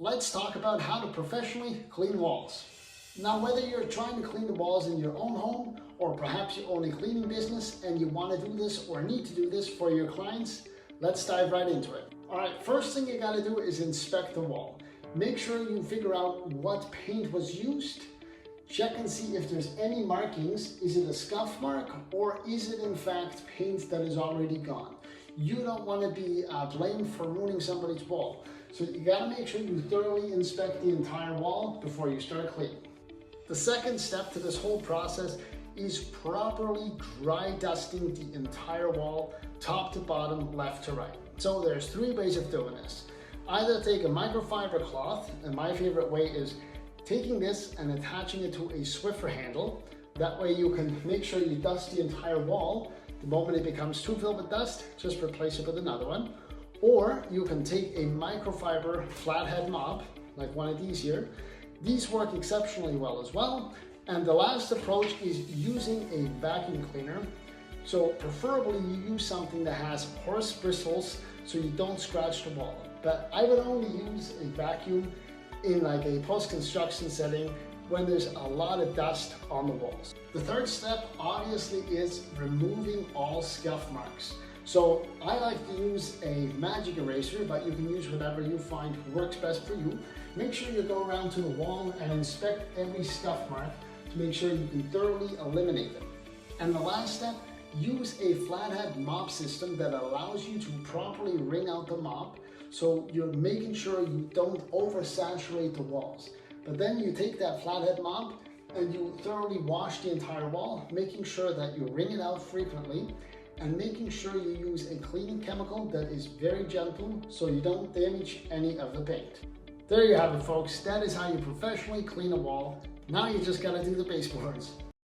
Let's talk about how to professionally clean walls. Now, whether you're trying to clean the walls in your own home, or perhaps you own a cleaning business and you want to do this or need to do this for your clients, let's dive right into it. All right, first thing you got to do is inspect the wall. Make sure you figure out what paint was used. Check and see if there's any markings. Is it a scuff mark or is it in fact paint that is already gone? You don't want to be blamed for ruining somebody's wall. So you got to make sure you thoroughly inspect the entire wall before you start cleaning. The second step to this whole process is properly dry dusting the entire wall, top to bottom, left to right. So there's three ways of doing this. Either take a microfiber cloth, and my favorite way is taking this and attaching it to a Swiffer handle. That way you can make sure you dust the entire wall. The moment it becomes too filled with dust, just replace it with another one. Or you can take a microfiber flathead mop, like one of these here. These work exceptionally well as well. And the last approach is using a vacuum cleaner. So preferably you use something that has horse bristles so you don't scratch the wall. But I would only use a vacuum in like a post-construction setting when there's a lot of dust on the walls. The third step obviously is removing all scuff marks. So I like to use a magic eraser, but you can use whatever you find works best for you. Make sure you go around to the wall and inspect every scuff mark to make sure you can thoroughly eliminate them. And the last step, use a flathead mop system that allows you to properly wring out the mop, so you're making sure you don't oversaturate the walls. But then you take that flathead mop and you thoroughly wash the entire wall, making sure that you wring it out frequently and making sure you use a cleaning chemical that is very gentle so you don't damage any of the paint. There you have it, folks. That is how you professionally clean a wall. Now you just gotta do the baseboards.